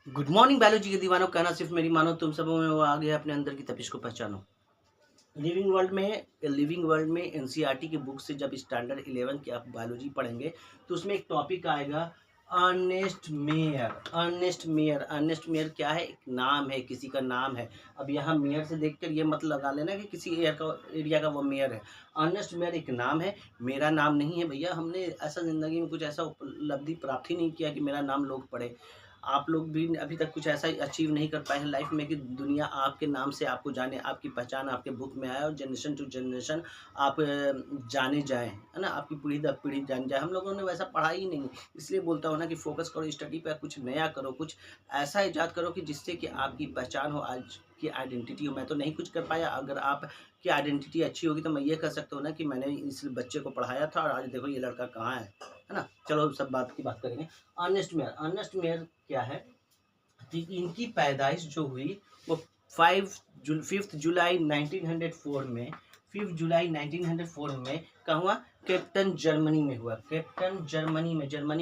Good morning biology के दीवानों, कहना सिर्फ मेरी मानो, तुम सबों में वो आ गया अपने अंदर की तपिश को पहचानो। लिविंग वर्ल्ड में एनसीईआरटी की बुक से जब स्टैंडर्ड 11 की आप बायोलॉजी पढ़ेंगे तो उसमें एक टॉपिक आएगा अर्नेस्ट मेयर क्या है? एक नाम है, किसी का नाम है। अब यहाँ मेयर से देखकर ये मत लगा लेना कि किसी एरिया का वो मेयर है। अर्नेस्ट मेयर एक नाम है, मेरा नाम नहीं है भैया। हमने ऐसा ज़िंदगी में कुछ ऐसा उपलब्धि प्राप्त ही नहीं किया कि मेरा नाम लोग पढ़े। आप लोग भी अभी तक कुछ ऐसा अचीव नहीं कर पाए हैं लाइफ में कि दुनिया आपके नाम से आपको जाने, आपकी पहचान आपके बुक में आए और जनरेशन टू जनरेशन आप जाने जाएँ, है ना? आपकी पीढ़ी दर पीढ़ी जान जाए। हम लोगों ने वैसा पढ़ा ही नहीं, इसलिए बोलता हूँ ना कि फ़ोकस करो स्टडी पे, कुछ नया करो, कुछ ऐसा ईजाद करो कि जिससे कि आपकी पहचान हो, आज की आइडेंटिटी हो। मैं तो नहीं कुछ कर पाया, अगर आपकी आइडेंटिटी अच्छी होगी तो मैं ये कह सकता हूँ ना कि मैंने इस बच्चे को पढ़ाया था और आज देखो ये लड़का कहाँ है ना? चलो सब बात की बात करेंगे। अर्नेस्ट मेयर क्या है कि इनकी पैदाइश जो हुई वो 5 जुलाई 1904 में 5 जुलाई 1904 में कहाँ हुआ? कैप्टन जर्मनी में हुआ। जर्मनी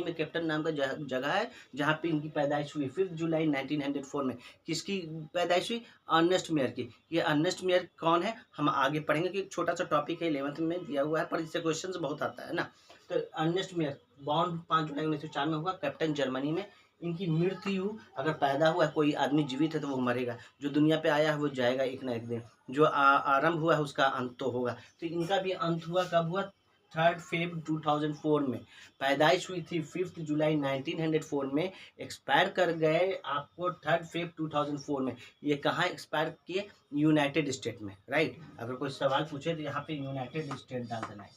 में कैप्टन नाम का जगह है जहाँ पे इनकी पैदाइश हुई 5 जुलाई 1904 में। किसकी पैदाइश हुई? अर्नेस्ट मेयर की। ये अर्नेस्ट मेयर कौन है हम आगे पढ़ेंगे कि छोटा सा टॉपिक है, 11th में दिया हुआ है, पर इससे क्वेश्चन बहुत आता है ना। तो अर्नेस्ट मेयर बॉर्न 5 जुलाई 1904 में हुआ, कैप्टन जर्मनी में। इनकी मृत्यु, अगर पैदा हुआ है कोई आदमी जीवित है तो वो मरेगा, जो दुनिया पे आया है वो जाएगा एक ना एक दिन, जो आरंभ हुआ है उसका अंत तो होगा। तो इनका भी अंत हुआ, कब हुआ? 3 फेब 2004 में। पैदाइश हुई थी 5 जुलाई 1904 में, एक्सपायर कर गए आपको 3 फेब 2004 में। ये कहाँ एक्सपायर किए? यूनाइटेड स्टेट में, राइट। अगर कोई सवाल पूछे तो यहाँ पे यूनाइटेड स्टेट डाल देना है।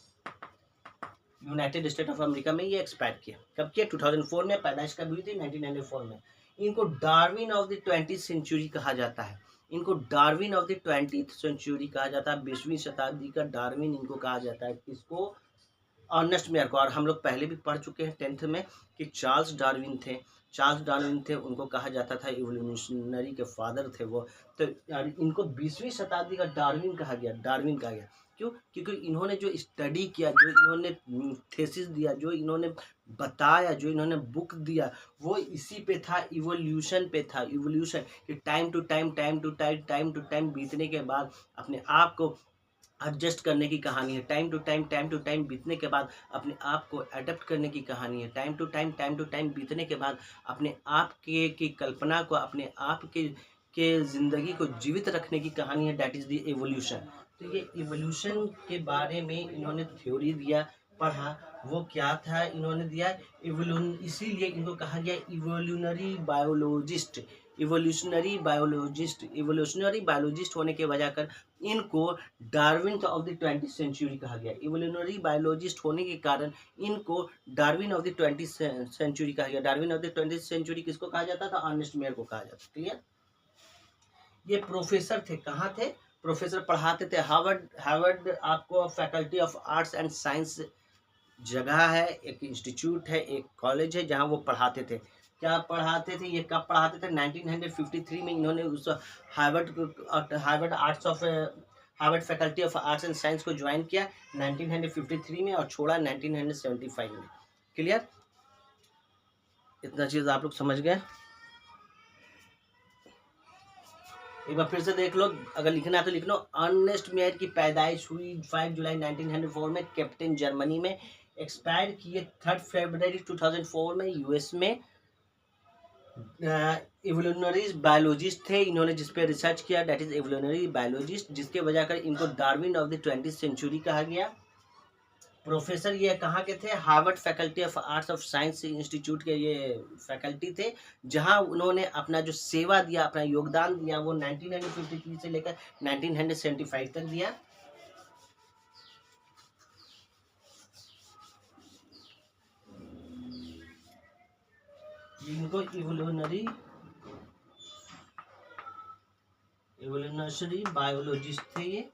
यूनाइटेड स्टेट ऑफ अमेरिका में ये एक्सपायर किया। कब किया? 2004 में। पैदाइश कब हुई थी? 1994 में। इनको Darwin of the 20th century कहा जाता है। इनको Darwin of the 20th century कहा जाता है। 20वीं शताब्दी का डार्विन इनको कहा जाता है। किसको? अर्नेस्ट मेयर को। और हम लोग पहले भी पढ़ चुके हैं 10th में कि चार्ल्स डार्विन थे, उनको कहा जाता था इवोल्यूशनरी के फादर थे वो। तो इनको 20वीं शताब्दी का डार्विन कहा गया। क्यों? क्योंकि इन्होंने जो स्टडी किया, जो इन्होंने थेसिस दिया, जो इन्होंने बताया, जो इन्होंने बुक दिया, वो इसी पे था, इवोल्यूशन पे था। इवोल्यूशन कि टाइम टू टाइम बीतने के बाद अपने आप को एडजस्ट करने की कहानी है। टाइम टू टाइम बीतने के बाद अपने आप को अडेप्ट करने की कहानी है। टाइम टू टाइम बीतने के बाद अपने आप के की कल्पना को, अपने आप के ज़िंदगी को जीवित रखने की कहानी है। That is the evolution. तो ये एवोल्यूशन के बारे में इन्होंने थ्योरी दिया, पढ़ा। वो क्या था इन्होंने दिया? इसीलिए इनको कहा गया इवोल्यूशनरी बायोलॉजिस्ट। इवोल्यूशनरी बायोलॉजिस्ट होने के वजह कर इनको Darwin of the 20th century कहा गया। इवोल्यूशनरी बायोलॉजिस्ट होने के कारण इनको Darwin of the 20th century कहा गया। Darwin of the 20th century किसको कहा जाता था? अर्नेस्ट मेयर को कहा जाता। क्लियर? ये प्रोफेसर थे। कहाँ थे? प्रोफेसर पढ़ाते थे हार्वर्ड आपको faculty of arts and science जगह है, एक इंस्टीट्यूट है, एक कॉलेज है जहाँ वो पढ़ाते थे। क्या पढ़ाते थे? ये कब पढ़ाते थे? 1953 में इन्होंने उस Harvard faculty of arts and science को ज्वाइन किया 1953 में और छोड़ा 1975 में। क्लियर? इतना चीज़ आप लोग समझ गए? एक बार फिर से देख लो, अगर लिखना है तो लिख लो। अर्नेस्ट मेयर की पैदाइश हुई 5 जुलाई 1904 में, कैप्टन जर्मनी में। एक्सपायर किए 3 फरवरी 2004 में यूएस में। इवोल्यूशनरी बायोलॉजिस्ट थे इन्होंने, जिस पे रिसर्च किया, दैट इज इवोल्यूशनरी बायोलॉजिस्ट, जिसके वजह कर इनको Darwin of the 20th century कहा गया। प्रोफेसर ये कहाँ के थे? Harvard faculty of arts of science institute के ये फैकल्टी थे, जहाँ उन्होंने अपना जो सेवा दिया, अपना योगदान दिया, वो 1953 से लेकर 1975 तक दिया। इनको इवोल्यूशनरी बायोलॉजिस्ट थे ये,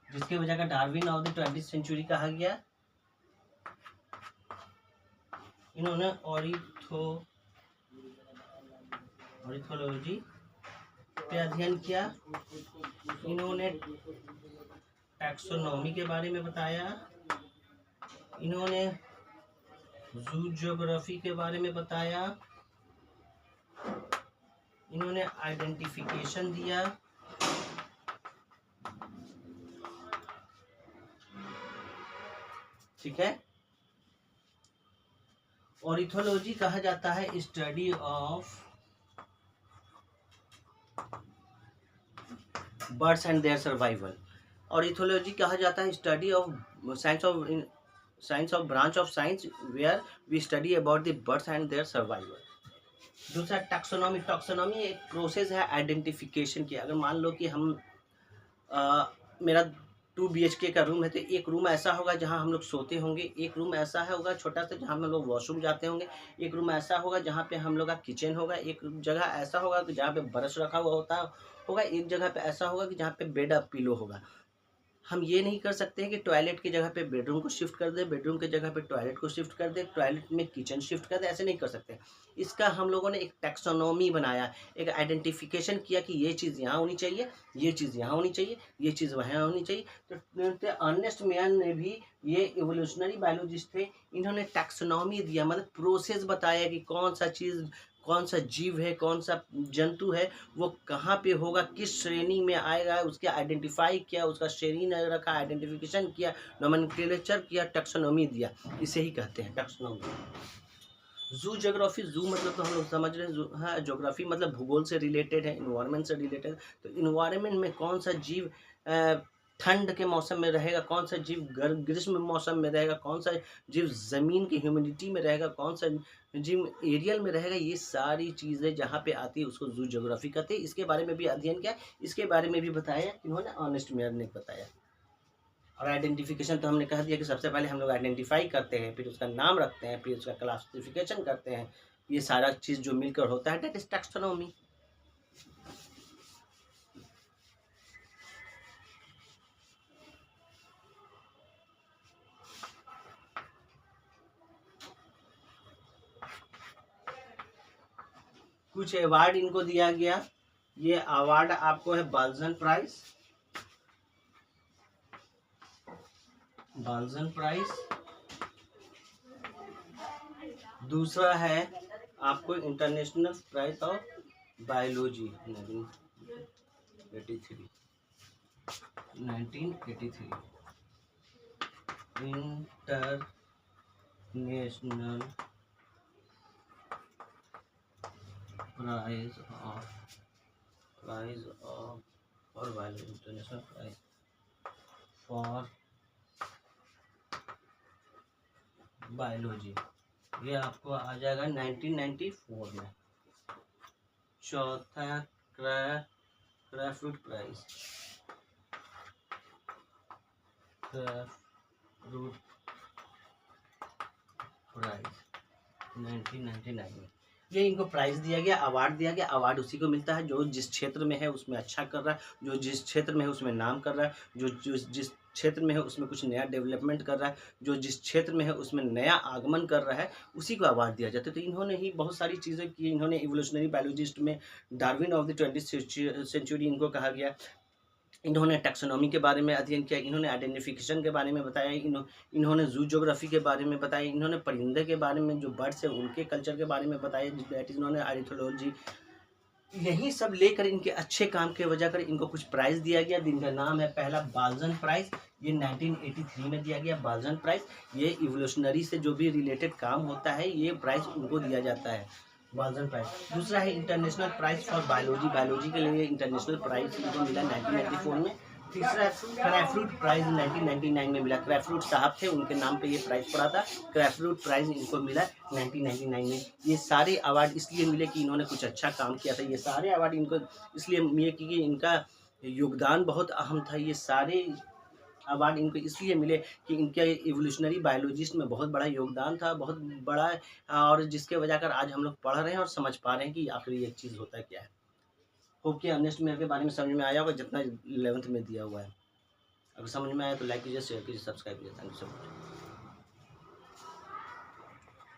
जिसके वजह का Darwin of the 20th century कहा गया। इन्होंने ऑरिथोलॉजी पे अध्ययन किया। इन्होंने टैक्सोनॉमी के बारे में बताया। इन्होंने जू ज्योग्राफी के बारे में बताया। इन्होंने आइडेंटिफिकेशन दिया, ठीक है। ऑर्निथोलॉजी कहा जाता है study of birds and their survival. Ornithology कहा जाता है study of science of branch of science where we study about the birds and their survival. दूसरा टैक्सोनॉमी। टैक्सोनॉमी एक प्रोसेस है आइडेंटिफिकेशन की। अगर मान लो कि हम मेरा 2 BHK का रूम है, तो एक रूम ऐसा होगा जहां हम लोग सोते होंगे, एक रूम ऐसा है होगा छोटा सा जहां हम लोग वॉशरूम जाते होंगे, एक रूम ऐसा होगा जहां पे हम लोग का किचन होगा, एक जगह ऐसा होगा कि जहाँ पे ब्रश रखा हुआ होगा, एक जगह पे ऐसा होगा कि जहाँ पे बेड और पिलो होगा। हम ये नहीं कर सकते हैं कि टॉयलेट की जगह पे बेडरूम को शिफ्ट कर दे, बेडरूम की जगह पे टॉयलेट को शिफ्ट कर दे, टॉयलेट में किचन शिफ्ट कर दे, ऐसे नहीं कर सकते। इसका हम लोगों ने एक टैक्सोनॉमी बनाया, एक आइडेंटिफिकेशन किया कि ये चीज़ यहाँ होनी चाहिए, ये चीज़ यहाँ होनी चाहिए, ये चीज़ वहाँ होनी चाहिए। तो अर्नेस्ट मेयर ने भी, ये इवोल्यूशनरी बायोलॉजिस्ट थे, इन्होंने टैक्सोनॉमी दिया, मतलब प्रोसेस बताया कि कौन सा चीज़, कौन सा जीव है, कौन सा जंतु है, वो कहाँ पे होगा, किस श्रेणी में आएगा, उसके आइडेंटिफाई किया, उसका श्रेणी रखा, आइडेंटिफिकेशन किया, नोमेनक्लेचर किया, टैक्सोनॉमी दिया। इसे ही कहते हैं टैक्सोनॉमी। जू ज्योग्राफी, जू मतलब तो हम लोग समझ रहे हैं, हाँ, ज्योग्राफी मतलब भूगोल से रिलेटेड है, इन्वायरमेंट से रिलेटेड। तो इन्वायरमेंट में कौन सा जीव ठंड के मौसम में रहेगा, कौन सा जीव ग्रीष्म मौसम में रहेगा, कौन सा जीव ज़मीन की ह्यूमिडिटी में रहेगा, कौन सा जीव एरियल में रहेगा, ये सारी चीज़ें जहाँ पे आती है उसको जू ज्योग्राफी कहते हैं। इसके बारे में भी अध्ययन किया, इसके बारे में भी बताया, इन्होंने अर्नेस्ट मेयर ने बताया। और आइडेंटिफिकेशन तो हमने कह दिया कि सबसे पहले हम लोग आइडेंटिफाई करते हैं, फिर उसका नाम रखते हैं, फिर उसका क्लासिफिकेशन करते हैं, ये सारा चीज़ जो मिलकर होता है दैट इज टैक्सोनॉमी। कुछ अवार्ड इनको दिया गया, ये अवार्ड आपको है बाल्जन प्राइज, बाल्जन प्राइज। दूसरा है आपको international prize of biology 1983, 1983 international prize of for biology, international prize for biology, ये आपको आ जाएगा 1994 में। चौथा क्राफ्ट प्राइज, क्राफ्ट प्राइज 1999 में ये इनको प्राइज दिया गया, अवार्ड दिया गया। अवार्ड उसी को मिलता है जो जिस क्षेत्र में है उसमें अच्छा कर रहा है, जो जिस क्षेत्र में है उसमें नाम कर रहा है, जो जिस क्षेत्र में है उसमें कुछ नया डेवलपमेंट कर रहा है, जो जिस क्षेत्र में है उसमें नया आगमन कर रहा है, उसी को अवार्ड दिया जाता है। तो इन्होंने ही बहुत सारी चीज़ें की। इन्होंने इवोल्यूशनरी बायोलॉजिस्ट में Darwin of the 20th century इनको कहा गया। इन्होंने टैक्सोनॉमी के बारे में अध्ययन किया, इन्होंने आइडेंटिफिकेशन के बारे में बताया, इन्होंने जू ज्योग्राफी के बारे में बताया, इन्होंने परिंदे के बारे में, जो बर्ड्स हैं उनके कल्चर के बारे में बताया, दैट इज इन्होंने ऑर्निथोलॉजी। यही सब लेकर इनके अच्छे काम के वजह कर इनको कुछ प्राइज़ दिया गया, जिनका नाम है पहला बाल्जन प्राइज़, ये 1983 में दिया गया बाल्जन प्राइज़। ये इवोल्यूशनरी से जो भी रिलेटेड काम होता है ये प्राइज़ उनको दिया जाता है, बाल्जन प्राइज़। दूसरा है international prize for biology, biology के लिए इंटरनेशनल प्राइज़ इनको मिला 1994 में। तीसरा क्राफ्रूट प्राइज़ 1999 में मिला, क्राफ्रूट साहब थे उनके नाम पे ये प्राइज़ पड़ा था, क्राफ्रूट प्राइज़ इनको मिला 1999 में। ये सारे अवार्ड इसलिए मिले कि इन्होंने कुछ अच्छा काम किया था, ये सारे अवार्ड इनको इसलिए मिले क्योंकि इनका योगदान बहुत अहम था। ये सारे अवार्ड इनको इसलिए मिले कि इनके इवोल्यूशनरी बायोलॉजिस्ट में बहुत बड़ा योगदान था, बहुत बड़ा, और जिसके वजह कर आज हम लोग पढ़ रहे हैं और समझ पा रहे हैं कि आखिर ये चीज़ होता क्या है। होप कि अर्नेस्ट मेयर के बारे में समझ में आया होगा जितना 11th में दिया हुआ है। अगर समझ में आया तो लाइक कीजिए, शेयर कीजिए, सब्सक्राइब कीजिए। Thank you so much.